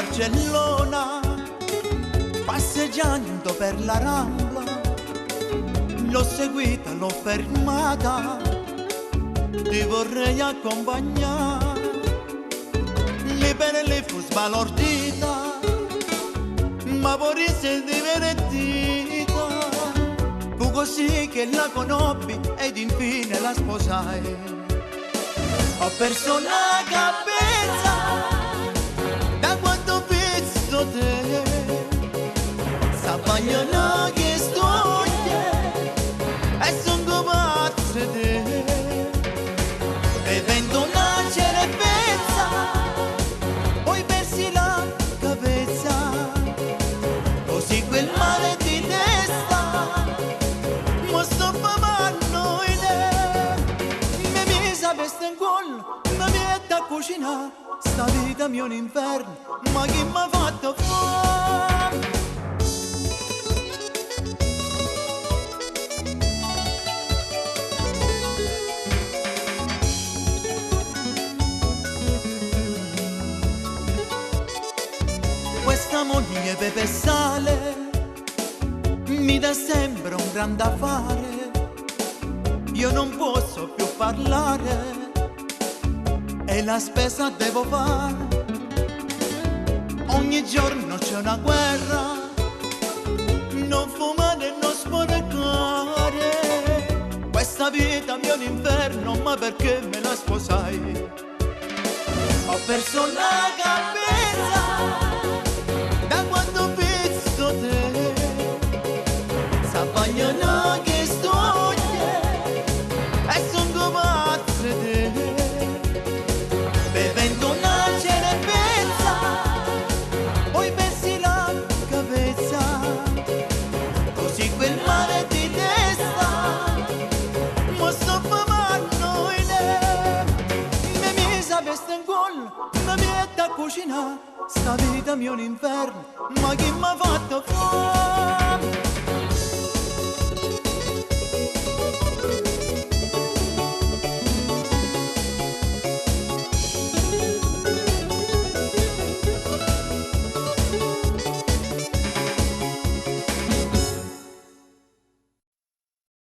Barcellona, passeggiando per la Rambla, l'ho seguita, l'ho fermata, ti vorrei accompagnare, lì per lì fu sbalordita, ma poi si divertita, fu così che la conobbi ed infine la sposai. Ho perso la cavezza da quando ho visto te, s'abbagliano che stoglie e son pazze te, bevendo una cerveza poi persi la cavezza, così quel male di testa mo sto famando in te, mi misa veste in collo, mi mette a cucinare, sta vita mia è un inferno, ma chi m'ha fatto fare? Questa moglie pepe e sale mi dà sempre un grande affare, io non posso più parlare e la spesa devo fare, ogni giorno c'è una guerra, non fumare e non sporcare, questa vita mia è un inferno, ma perché me la sposai? Ho perso la cavezza da quando ho visto te, s'abbagliano che stoglie e son pazze te, bevendo una cerveza poi persi la cavezza, così quel male di testa mo sto famando in te, mi misa veste in collo, mi mette a cucinare, sta vita mia è un inferno, ma chi m'ha fatto fare?